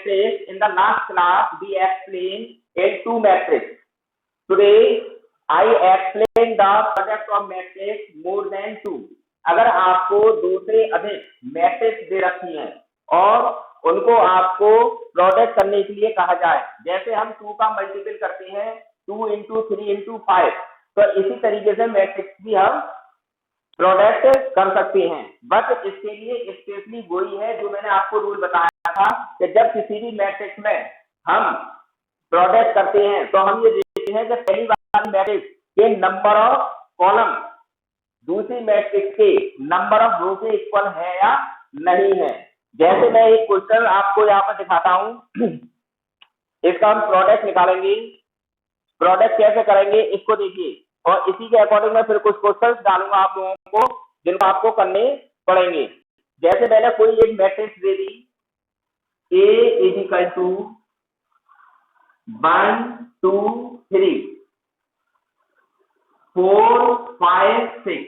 matrix, in the last class we explained L2 matrix. Today I explain the product of matrix more than 2. अगर आपको 2 से अधिक matrix दे रखी हैं और उनको आपको प्रोडक्ट करने के लिए कहा जाए, जैसे हम 2 का मल्टीपल करते हैं 2 into 3 into 5, तो इसी तरीके से मैट्रिक्स भी हम प्रोडक्ट कर सकते हैं। बट इसके लिए स्पेशली वही है जो मैंने आपको रूल बताया था कि जब किसी भी मैट्रिक्स में हम प्रोडक्ट करते हैं तो हम ये देखते हैं कि पहली वाली मैट्रिक्स के नंबर ऑफ कॉलम दूसरी मैट्रिक्स के नंबर ऑफ रो के इक्वल है या नहीं है। जैसे मैं एक क्वेश्चन आपको यहाँ पर दिखाता हूं, इसका हम प्रोडक्ट निकालेंगे। प्रोडक्ट कैसे करेंगे इसको देखिए, और इसी के अकॉर्डिंग मैं फिर कुछ क्वेश्चंस डालूंगा आप लोगों को जिनको आपको करने पड़ेंगे। जैसे मैंने कोई एक मैट्रिक्स दे दी, A is equal to 1 2 3 4 5 6,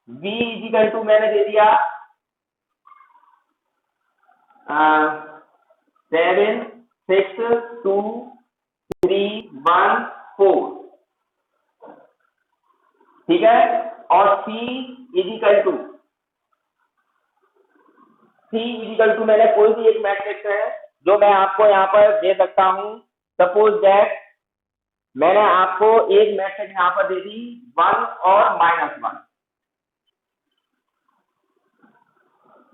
B is equal to मैंने दे दिया 7 6 2 3 1 4, ठीक है। और C इज इक्वल टू मैंने कोई भी एक मैट्रिक्स है जो मैं आपको यहाँ पर दे सकता हूं। सपोज दैट मैंने आपको एक मैट्रिक्स यहाँ पर दे दी 1 और -1,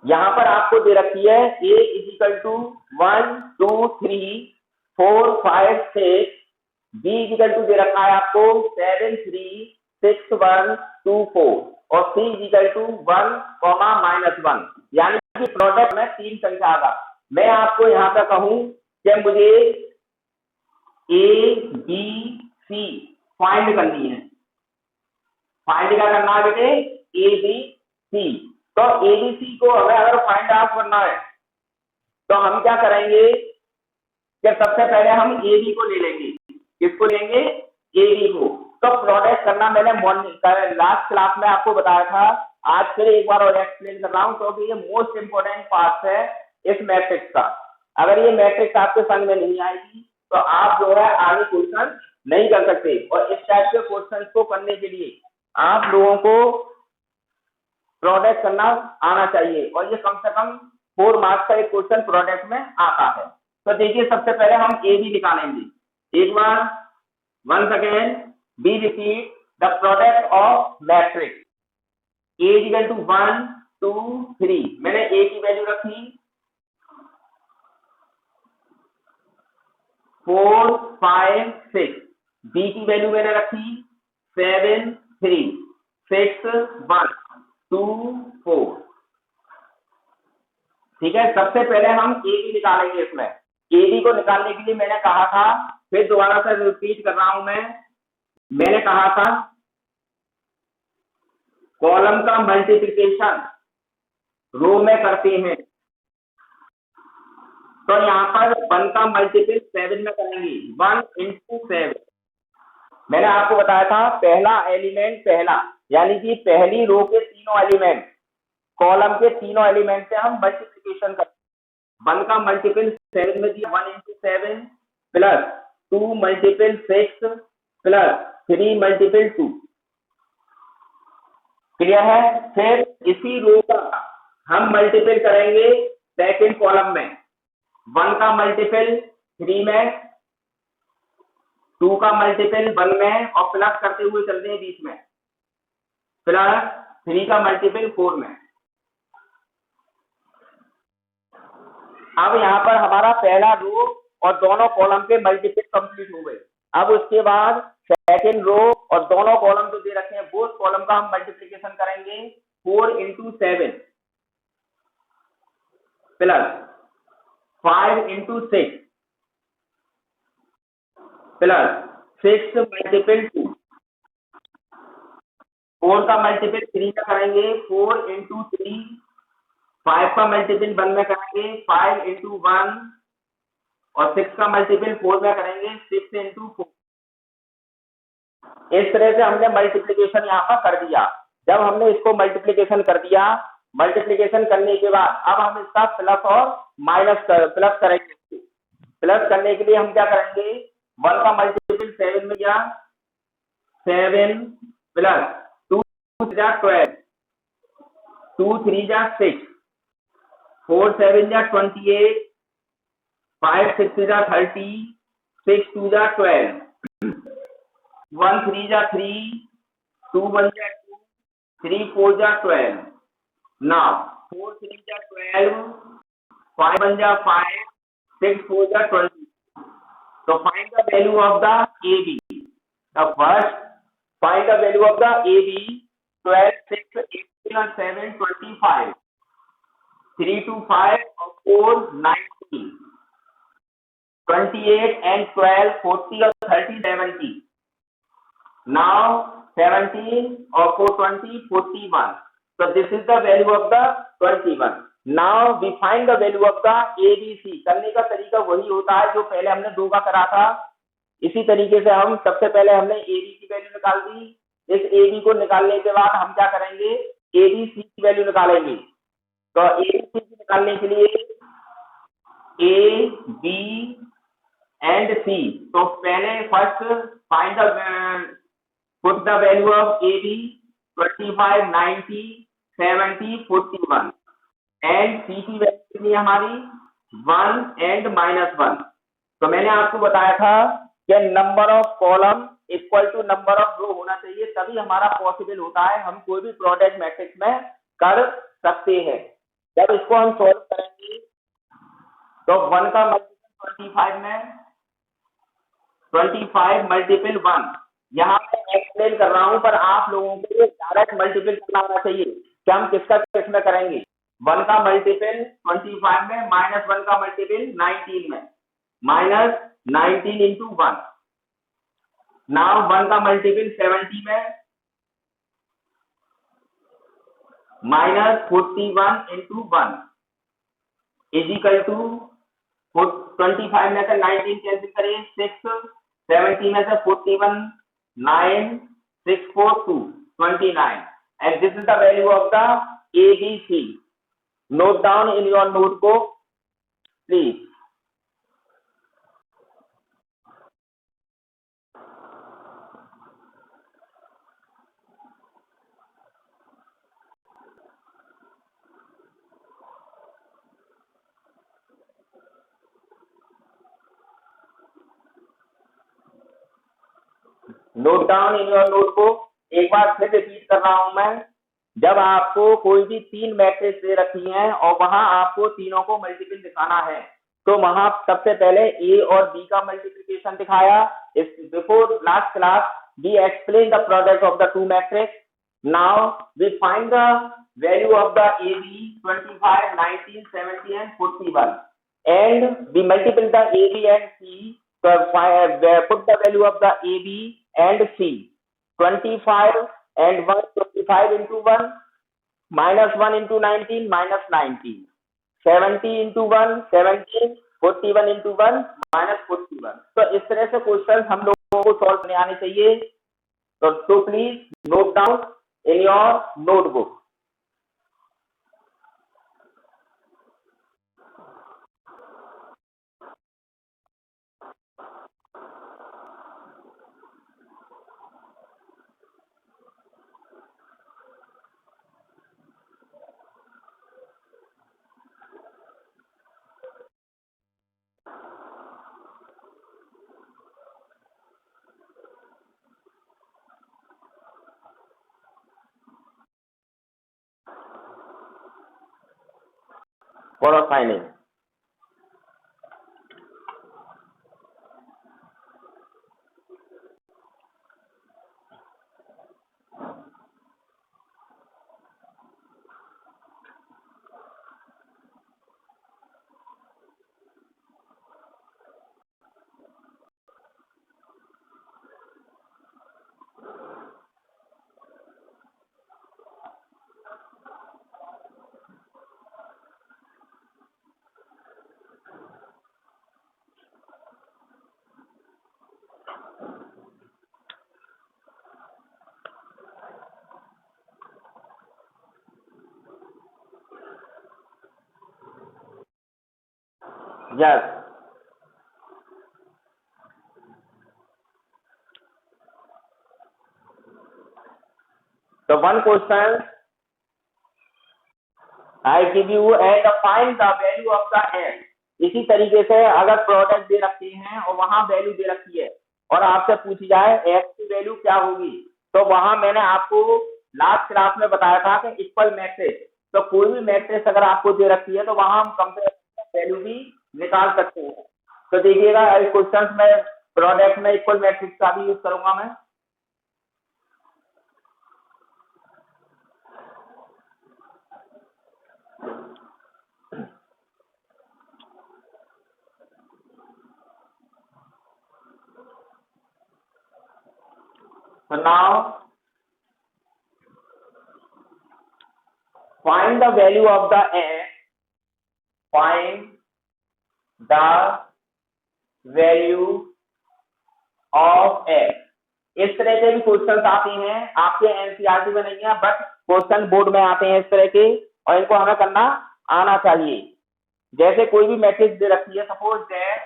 यहाँ पर आपको दे रखी है A is equal to 1 2 3 4 5 6, B is equal to दे रखा है आपको 7 3 6 1 2 4, और C इज इक्वल टू 1, -1, यानी कि प्रोडक्ट में 3 संख्या आगा। मैं आपको यहाँ पर कहूं कि मुझे A B C फाइंड करनी है। फाइंड क्या करना है बेटे? A B C। तो A B C को हमें अगर फाइंड आउट करना है तो हम क्या करेंगे कि सबसे पहले हम A B को ले लेंगे। किसको लेंगे? A B को। तो प्रोडक्ट करना मैंने लास्ट क्लास में आपको बताया था, आज फिर एक बार और एक्सप्लेन कर रहा हूं क्योंकि ये मोस्ट इंपोर्टेंट पार्ट है इस मैट्रिक्स का। अगर ये मैट्रिक्स आपके समझ में नहीं आएगी तो आप जो है आगे क्वेश्चन नहीं कर सकते, और इस टाइप के क्वेश्चन को करने के लिए आप लोगों को प्रोडक्ट करना आना चाहिए, और ये कम से कम 4 मार्क्स का एक क्वेश्चन प्रोडक्ट में आता है। तो देखिए सबसे पहले हम A B निकालेंगे। एक बार once again we repeat the product of matrix A is equal to 1 2 3। मैंने A की वैल्यू रखी 4 5 6, B की वैल्यू मैंने रखी 7 3 6 1 2 4, ठीक है। सबसे पहले हम A B निकालेंगे। इसमें A B को निकालने के लिए मैंने कहा था, फिर दोबारा से रिपीट कर रहा हूं मैंने कहा था कॉलम का मल्टीप्लिकेशन रो में करते हैं, तो यहाँ पर 1 का मल्टीपल 7 में करेंगे, 1 into 7। मैंने आपको बताया था पहला एलिमेंट पहला, यानी कि पहली रो के तीनों एलिमेंट, कॉलम के तीनों एलिमेंट से हम मल्टीप्लिकेशन करते हैं। 1 का मल्टीपल 7 में दिया 1 into 7 plus 2 multiple 6 plus 3 multiple 2, clear है। फिर इसी रो का हम मल्टीपल करेंगे सेकंड कॉलम में, 1 का मल्टीपल 3 में, 2 का मल्टीपल 1 में, और प्लस करते हुए चलते हैं बीच में, प्लस 3 का मल्टीपल 4 में। अब यहाँ पर हमारा पहला रो और दोनों कॉलम के मल्टीपल कंप्लीट हो गए। अब उसके बाद सेकंड रो और दोनों कॉलम जो दे रखे हैं बोथ कॉलम का हम मल्टीप्लिकेशन करेंगे 4 into 7 plus 5 into 6 plus 6 multiple 2, 4 का मल्टीपल 3 का करेंगे 4 into 3, 5 का मल्टीपल 1 में करेंगे 5 into 1, और 6 का मल्टीपल 4 में करेंगे 6 into 4। इस तरह से हमने मल्टीप्लिकेशन यहाँ पर कर दिया। जब हमने इसको मल्टीप्लिकेशन कर दिया, मल्टीप्लिकेशन करने के बाद अब हम इसका प्लस और माइनस प्लस करेंगे, प्लस करने के लिए हम क्या करेंगे, 1 का मल्टीपल 7 में क्या, 7 प्लस 2 जा 12, 2 3 जा 6, 4 7 जा 28, 5 6 जा 30, 6 2 जा 12, 1 3 जा 3, 2 1 जा 2, 3 4 जा 12. Now 4 3 जा 12, 5 1 जा 5, 6 4 जा 20. So find the value of the AB. The first, find the value of the AB. 12 6 18 and 7 25. 3 2 5 or 4 19. 28 and 12 40 or 30 70. Now 17 or 4 20 41. So this is the value of the 21. Now we find the value of the ABC. करने का तरीका वही होता है जो पहले हमने 2 का करा था। इसी तरीके से हम सबसे पहले हमने AB की वैल्यू निकाल दी। इस AB को निकालने के बाद हम क्या करेंगे, ABC की वैल्यू निकालेंगे। तो ABC की निकालने के लिए A, B and C. तो पहले first find the put the value of AB 25 90 70 41 and C की वैल्यू कितनी है हमारी 1 and -1। तो मैंने आपको बताया था कि number of column equal to number of row होना चाहिए, तभी हमारा पॉसिबल होता है हम कोई भी प्रोडक्ट मैट्रिक्स में कर सकते हैं। जब इसको हम सॉल्व करेंगे तो 1 का मल्टीपल 25 में 25 मल्टीपल 1, यहाँ मैं एक्सप्लेन कर रहा हूं पर आप लोगों को डायरेक्ट मल्टीपल करना आना चाहिए कि हम किसका किसमें करेंगे। 1 का मल्टीपल 25 में माइनस 1 का मल्टीपल 19 में, माइनस 19 इंटू 1। नाउ 1 का मल्टीपल 70 में minus 41 into 1 is equal to 25 में से 19 कैंसिल करें 6, 70 में से 41 9 6 4 2 29 and this is the value of the ABC. Note down in your notebook please. Note down in your notebook. एक बार फिर रिपीट कर रहा हूं मैं, जब आपको कोई भी 3 मैट्रिक्स दे रखी हैं और वहां आपको तीनों को मल्टीपल दिखाना है तो वहां सबसे पहले ए और बी का मल्टीप्लिकेशन दिखाया। Before last class we explain the product of the 2 matrix. Now we find the value of the A B 25 19 70 and 41 and we multiply the a b and c. So put the value of the a b and c, 25 and 1 25 into 1 minus 1 into 19 minus 19, 70 into 1 17, 41 into 1 minus 41। तो इस तरह से question हम लोगों को solve करने आने चाहिए। तो please note down in your notebook. For signing yes तो one question I give you and find the value of the x. इसी तरीके से अगर प्रोडक्ट दे रखी है और वहां वैल्यू दे रखी है और आपसे पूछी जाए एक्स की वैल्यू क्या होगी, तो वहां मैंने आपको लास्ट क्लास में बताया था कि इक्वल मैट्रिक्स, तो कोई भी मैट्रिक्स अगर आपको दे रखी है तो वहां हम कंपेयर वैल्यू भी निकाल सकते हैं। तो देखिएगा इस क्वेश्चन में प्रोडक्ट में इक्वल मैट्रिक्स का भी यूज करूंगा मैं। So now find the value of the x. Find the value of x. इस तरह के भी क्वेश्चन आते हैं आपके एनसीईआरटी में नहीं है, बट क्वेश्चन बोर्ड में आते हैं इस तरह के, और इनको हमें करना आना चाहिए। जैसे कोई भी मैट्रिक्स दे रखी है, सपोज दैट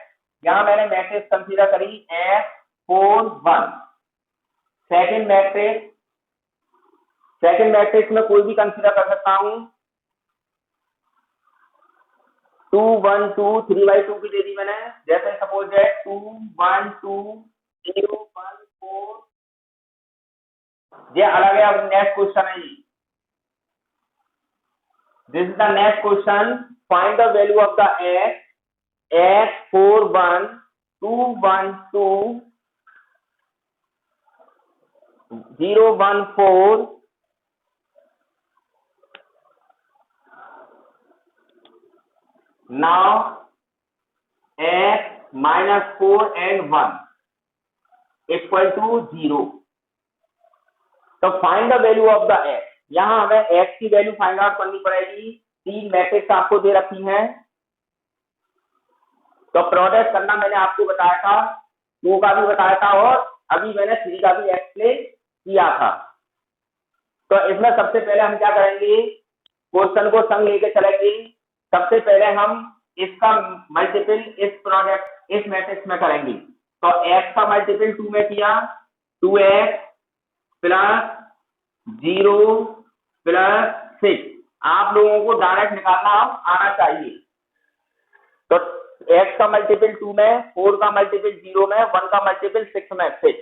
यहाँ मैंने मैट्रिक्स कंसीडर करी F4 1। सेकंड मैट्रिक्स में कोई भी कंसीडर कर सकता हूं, 2 1 2 3/2 की दे दी मैंने। जैसे सपोज है 2 1 2 0 1 4, ये अलग है। अब नेक्स्ट क्वेश्चन है, this is the next question, find the value of the x 4 1 2 1 2 0 1 4 now x -4 and 1 equal to 0। तो find the value of the x। यहां हमें x की वैल्यू फाइंड आउट करनी पड़ेगी। तीन मैट्रिक्स आपको दे रखी हैं, तो प्रोडक्ट करना मैंने आपको बताया था, 2 का भी बताया था और अभी मैंने 3 का भी एक्सप्लेन किया था। तो इसमें सबसे पहले हम क्या करेंगे, क्वेश्चन को संग लेके चलेंगे। सबसे पहले हम इसका मल्टीपल इस प्रोडक्ट इस मैट्रिक्स में करेंगे। तो x का मल्टीपल 2 में किया, 2x प्लस 0 प्लस 6। आप लोगों को डायरेक्ट निकालना आना चाहिए। तो x का मल्टीपल 2 में, 4 का मल्टीपल 0 में, 1 का मल्टीपल 6 में 6,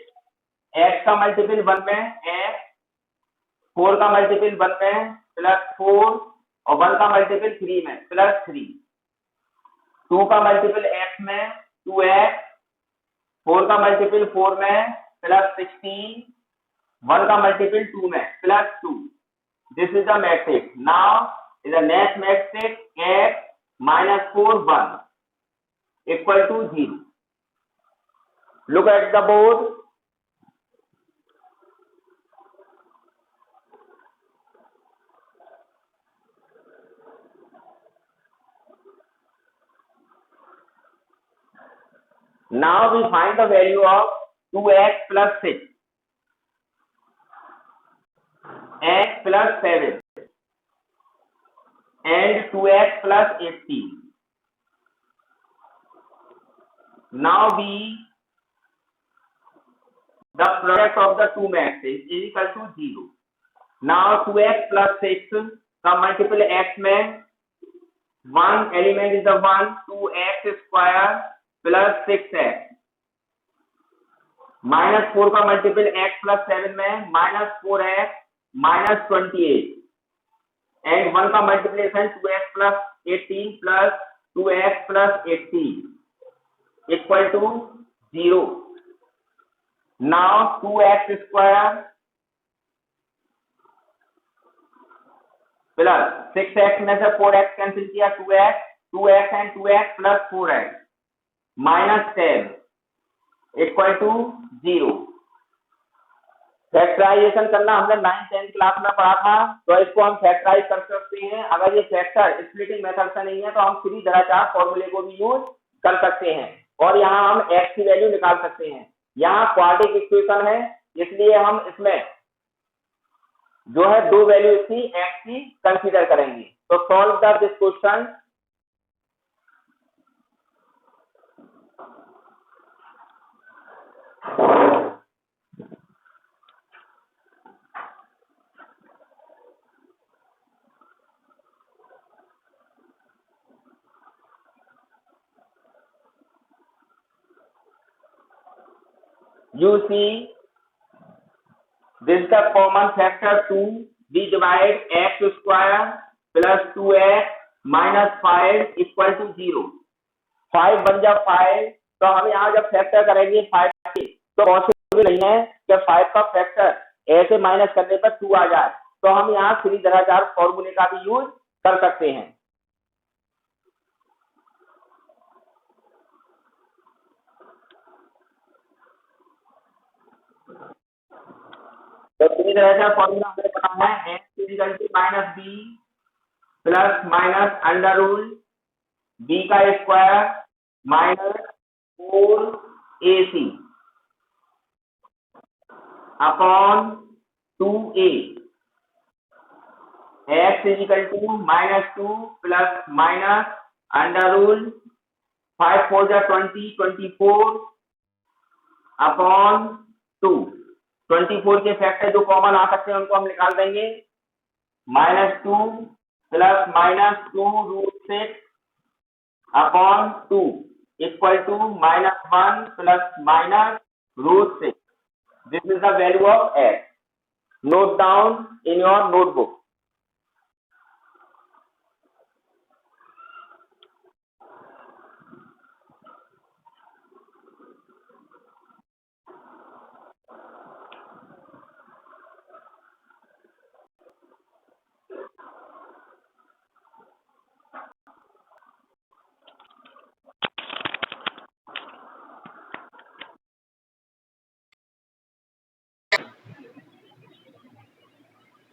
x का मल्टीपल 1 में x, 4 का मल्टीपल 1 में प्लस 4 और 1 का मल्टीपल 3 में प्लस 3, 2 का मल्टीपल x में 2x, 4 का मल्टीपल 4 में प्लस 16, 1 का मल्टीपल 2 में plus 2। This is the matrix. Now is the next matrix x -4 1 equal to 0. Look at the board. Now we find the value of 2x plus 6, x plus 7 and 2x plus 18. Now the product of the two matrices is equal to 0. Now 2x plus 6 का multiple x में 1 element is the 1, 2x square plus 6x, -4 का multiple x plus 7 में -4x minus 28 and 1 का multiplication 2x plus 18 plus 2x plus 18 equal to 0. Now 2x square plus 6x में से 4x cancel किया, 2x and 2x plus 4x minus 10 equal to 0। Factorisation करना हमने 9th 10th class में पढ़ा था, तो इसको हम फैक्टराइज कर सकते हैं। अगर ये फैक्टर स्प्लिटिंग मेथड से नहीं है तो हम सीधी दराचार फॉर्मूले को भी यूज कर सकते हैं और यहाँ हम x की वैल्यू निकाल सकते हैं। यहाँ क्वाड्रेटिक इक्वेशन है, इसलिए हम इसमें जो है दो वैल्यू इसकी x की कंसीडर करेंगे। तो solve the this question. you see this is the common factor 2. We divide x square plus 2x minus 5 equal to 0. 5 बन जा 5, तो हम यहाँ जब फैक्टर करेंगे 5 के, तो पॉसिबल नहीं है कि 5 का फैक्टर ऐसे माइनस करने पर 2 आ जाए, तो हम यहाँ श्रीधराचार्य फॉर्मूले का भी यूज कर सकते हैं। तो श्रीधराचार्य फॉर्मूला हमें पता है x equal to minus B plus minus under root B का square minus 4ac upon 2a। x is equal to minus 2 plus minus under root 5 4 जा 20 24 अपॉन 2। 24 के फैक्टर जो कॉमन आ सकते हैं उनको हम निकाल देंगे। Minus 2 plus minus 2 root 6 upon 2 equal to minus 1 plus minus root 6। This is the value of x। Note down in your notebook.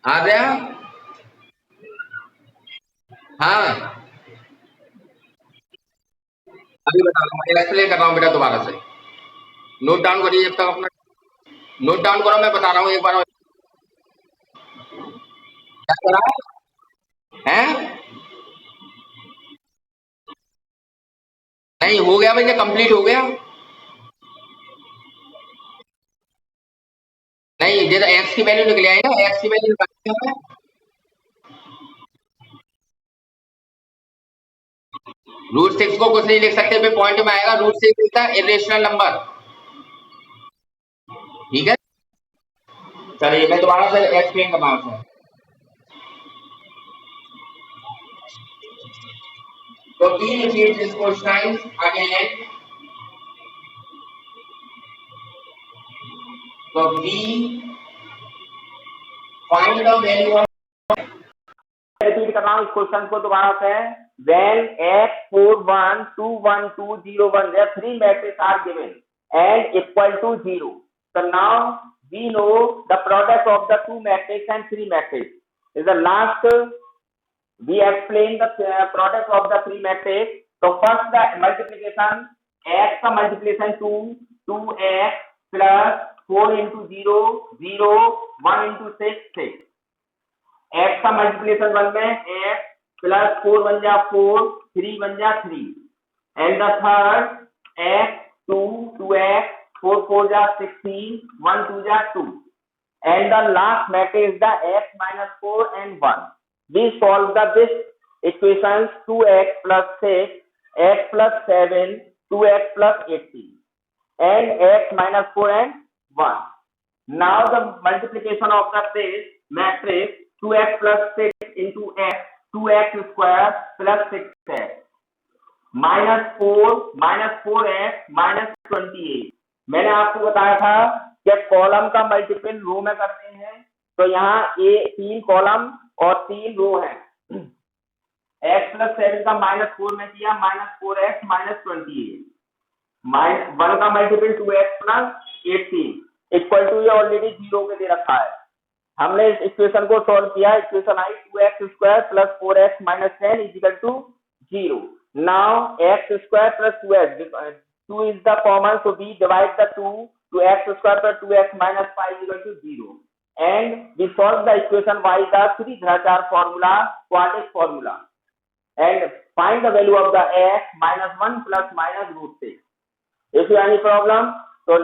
आ गया? हाँ अभी बता रहा हूँ, एक्सप्लेन कर रहा हूँ बेटा दोबारा से। नोट डाउन करिए जब तक अपना नोट डाउन करो, मैं बता रहा हूँ एक बार। क्या करा है? नहीं हो गया भैया, कंप्लीट हो गया। नहीं जैसे एक्स की वैल्यू निकल आई ना, एक्स की वैल्यू निकालते हैं। रूट 6 को कुछ नहीं लिख सकते, फिर पॉइंट में आएगा root 6 is the irrational number. ठीक है, चलिए मैं दोबारा से एक्सप्लेन कर रहा हूँ। तो we repeat this question again. So we find the value of, repeat कर रहा हूँ इस क्वेश्चन को दोबारा से। When x 4 1 2 1 2 0 1 there 3 matrices are given and equal to 0. So now we know the product of the 2 matrices and 3 matrices. In the last we explain the product of the 3 matrices. So first the multiplication, x का multiplication 2 2x plus 4 into 0 0 1 into 6 6। x का multiplication 1 में x plus 4 बन जा 4 3 बन जा 3 and the third x 2 2x 4 4 जा 16 1 2 जा 2 and the last matrix is the x minus 4 and 1. We solve the this equations 2x plus 6 x plus 7 2x plus 18 and x minus 4 and 1. Now the multiplication of the this matrix 2x plus 6 into x 2x square plus 6x minus 4x minus 28। मैंने आपको बताया था कि column का multiple रो में करते हैं, तो यहाँ ए 3 कॉलम और 3 रो है। x plus 7 का माइनस 4 में किया माइनस 4x माइनस 28 माइनस 1 का multiple 2x plus 18 equal to ये ऑलरेडी 0 में दे रखा है। हमने इस इक्वेशन को सॉल्व किया। इक्वेशन आई 2x square plus 4x minus 10 is equal to 0। Now x square plus 2x 2 is the common, so we divide the 2 to x square plus 2x minus 5 is equal to 0 and we solve the equation by the Sridharacharya formula, quadratic formula, and find the value of the x minus 1 plus minus root 6. If you have any problem, so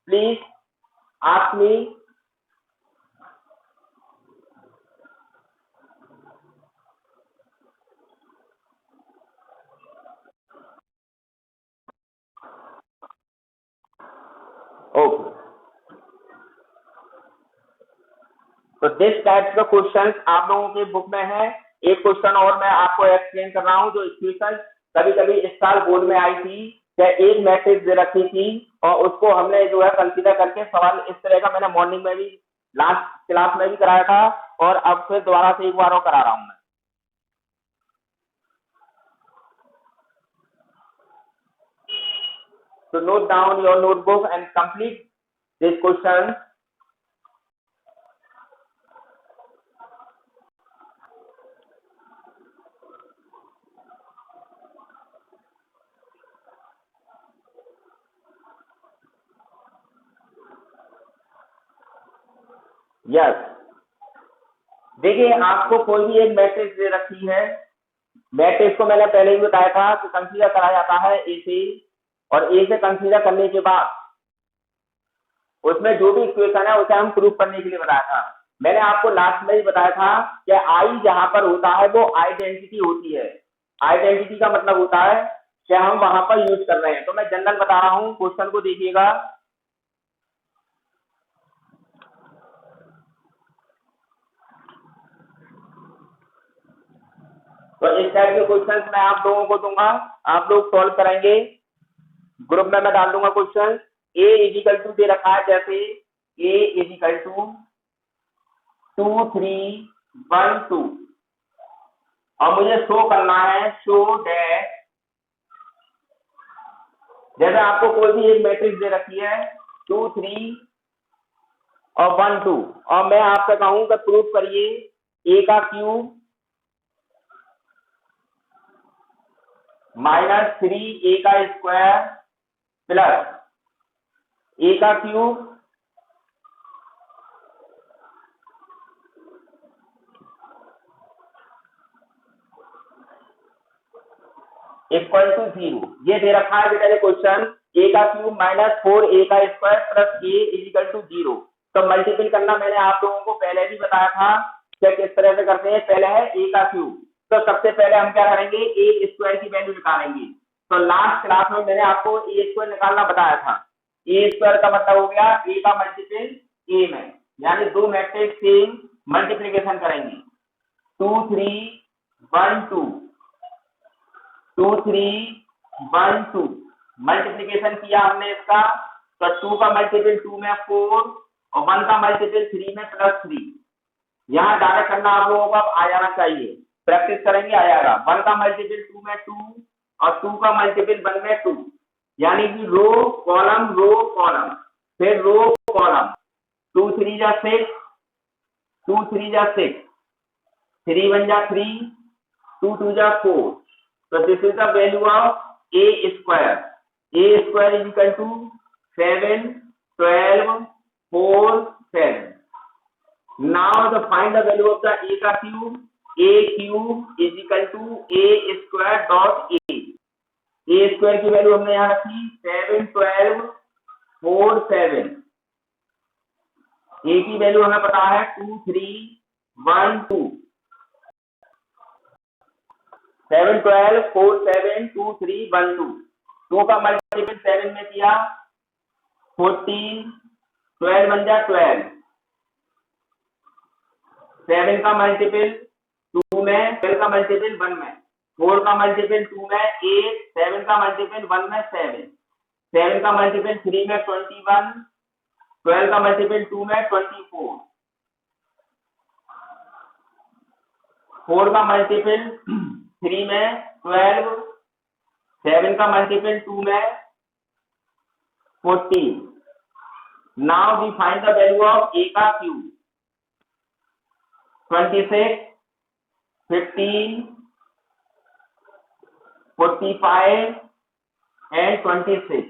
please ask me. Okay. This types का questions आप लोगों के book में है। एक question और मैं आपको एक्सप्लेन कर रहा हूँ, जो इक्वेशन कभी कभी इस साल बोर्ड में आई थी, क्या एक मैट्रिक्स दे रखी थी और उसको हमने जो है कंसीडर करके सवाल इस तरह का मैंने मॉर्निंग में भी लास्ट क्लास में भी कराया था और अब फिर दोबारा से एक बार और करा रहा हूँ मैं। So note down your notebook and complete this question. Yes. देखिए आपको कोई भी एक मैट्रिक्स दे रखी है, मैट्रिक्स को मैंने पहले ही बताया था कि कंसीडर करा जाता है ए से, और ए से कंसीडर करने के बाद उसमें जो भी इक्वेशन है उसे हम प्रूफ करने के लिए बताया था। मैंने आपको लास्ट में ही बताया था कि आई जहां पर होता है वो आइडेंटिटी होती है। आइडेंटिटी का मतलब होता है कि हम वहां पर यूज कर रहे हैं। तो मैं जनरल बता रहा हूं, क्वेश्चन को देखिएगा। तो इस टाइप के क्वेश्चन मैं आप लोगों को दूंगा, आप लोग सॉल्व करेंगे। ग्रुप में मैं डाल दूंगा क्वेश्चन। ए इजिकल टू दे रखा है, जैसे ए इजिकल टू 2 3 1 2, और मुझे शो करना है शो डैश, जैसे आपको कोई भी एक मैट्रिक्स दे रखी है 2 3 और 1 2, और मैं आपसे कहूं कि प्रूफ करिए ए का क्यूब -3 ए का स्क्वायर प्लस ए का क्यूब इक्वल टू 0। ये दे रखा है बेटा ये क्वेश्चन, ए का क्यूब -4 ए का square plus a is equal to 0। तो मल्टीपल करना मैंने आप लोगों को पहले भी बताया था कि किस तरह से करते हैं। पहले है ए का क्यूब, तो सबसे पहले हम क्या करेंगे, ए स्क्वायर की वैल्यू निकालेंगे। तो लास्ट क्लास में मैंने आपको ए स्क्वायर निकालना बताया था। ए स्क्वायर का मतलब हो गया ए का मल्टीपल ए में, यानी दो मैट्रिक्स सेम मल्टीप्लीकेशन करेंगे। 2 3 1 2 2 3 1 2 मल्टीप्लीकेशन किया हमने इसका, तो 2 का मल्टीपल 2 में 4 और 1 का मल्टीपल 3 में +3। यहाँ डायरेक्ट करना आप लोगों को अब आ जाना चाहिए, प्रैक्टिस करेंगे आ जाएगा। 1 का मल्टीपल 2 में 2 और 2 का मल्टीपल 1 में 2, यानी कि रो कॉलम फिर रो कॉलम। 2 3 जा 6, 2 3 जा 6, 3 1 जा 3, 2 2 जा 4। So this is the value of a square. A square is equal to 7 12 4 7. Now to find the value of the a का cube. A cube is equal to a square dot a. A square की value हमने यहाँ रखी 7 12 4 7। a की value हमें पता है 2 3 1 2। 7 12 4 7 2 3 1 2। 2 का मल्टीपल 7 में किया 14, 12 बन जा 12। 7 का मल्टीपल 2 में, 12 का मल्टीपल 1 में, 4 का मल्टीपल 2 में 8, 7 का मल्टीपल 1 में 7, 7 का मल्टीपल 3 में 21, 12 का मल्टीपल 2 में 24, 4 का मल्टीपल 3 में 12, 7 का मल्टीपल 2 में 14। Now we find the value of a का cube. 26 15 45 and 26।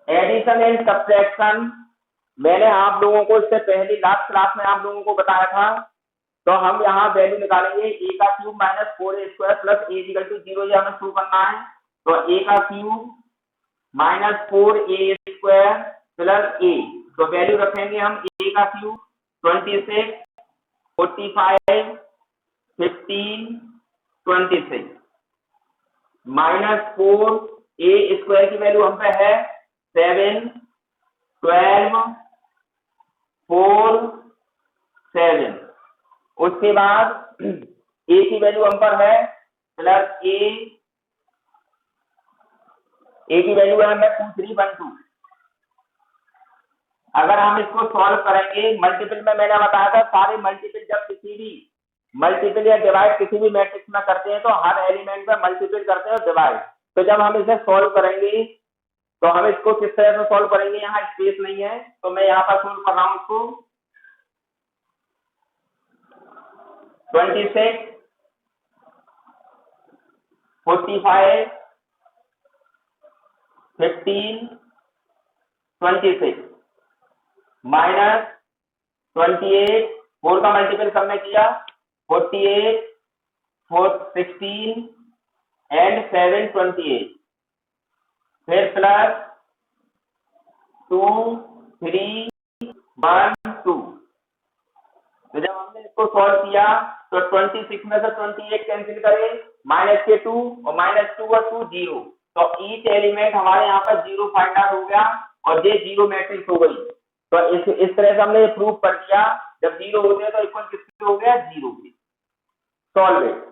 Addition and subtraction मैंने आप लोगों को इससे पहले लास्ट क्लास में आप लोगों को बताया था। तो हम यहाँ वैल्यू निकालेंगे ए का cube -4 a square plus a equal to 0, ये हमें प्रूव करना है। तो ए का cube -4 a square plus a, तो वैल्यू रखेंगे हम ए का क्यूब 26 45 15 26 -4 ए स्क्वायर की वैल्यू हम पे है 7 12 4 7। उसके बाद ए की वैल्यू हम पर है प्लस ए की वैल्यू है हमें 2312। अगर हम इसको सॉल्व करेंगे मल्टीपल में, मैंने बताया था सारे मल्टीपल जब किसी भी मल्टीपल या डिवाइड किसी भी मैट्रिक्स में करते हैं तो हर एलिमेंट में मल्टीपल करते हैं और डिवाइड। तो जब हम इसे सॉल्व करेंगे तो हम इसको किस तरह से सॉल्व करेंगे, यहाँ स्पेस नहीं है तो मैं यहाँ पर सॉल्व कर रहा हूँ इसको। 26, 45, 15, 26 माइनस 28, 4 का मल्टीपल सबने किया 48, 4 16 एंड 7 28, फिर प्लस 2 3 1 2। तो जब हमने इसको सॉल्व किया तो 26 में से 28 कैंसिल करे, माइनस के 2 और माइनस 2 और 2 0। तो ईच एलिमेंट हमारे यहाँ पर 0 फाइंड आउट हो गया और ये 0 मैट्रिक्स हो गई। तो इस तरह से हमने प्रूव कर दिया जब 0 होते हैं तो इक्वल किसके हो गया, 0 के। Solve it.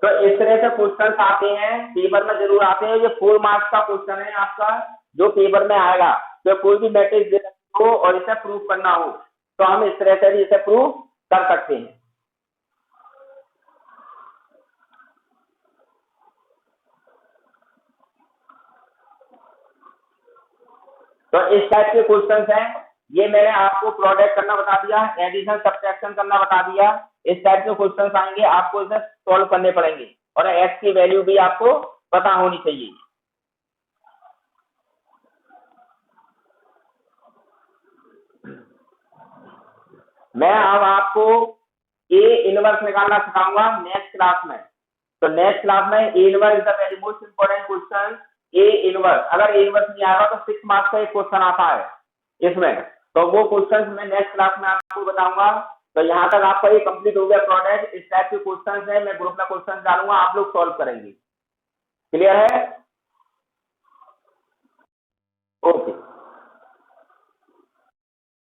तो इस तरह से क्वेश्चन आते हैं पेपर में, जरूर आते हैं। ये 4 मार्क्स का क्वेश्चन है आपका जो पेपर में आएगा। तो कोई भी मैट्रिक्स दे हो और इसे प्रूव करना हो तो हम इस तरह से भी इसे प्रूव कर सकते हैं। तो इस टाइप के क्वेश्चंस हैं। ये मैंने आपको प्रोडक्ट करना बता दिया, एडिशन सब्ट्रैक्शन करना बता दिया। इस टाइप के क्वेश्चंस आएंगे, आपको इसे सॉल्व करने पड़ेंगे और एक्स की वैल्यू भी आपको पता होनी चाहिए। मैं अब आपको ए इनवर्स निकालना सिखाऊंगा नेक्स्ट क्लास में। तो नेक्स्ट क्लास में A inverse is the very most important question. A inverse, अगर ए इनवर्स नहीं आएगा तो 6 मार्क्स का एक क्वेश्चन आता है इसमें। तो वो क्वेश्चन मैं नेक्स्ट क्लास में आपको बताऊंगा। तो यहाँ तक आपका ये कंप्लीट हो गया प्रोडक्ट। इस टाइप के क्वेश्चन है, मैं ग्रुप में क्वेश्चन डालूंगा, आप लोग सॉल्व करेंगे। क्लियर है?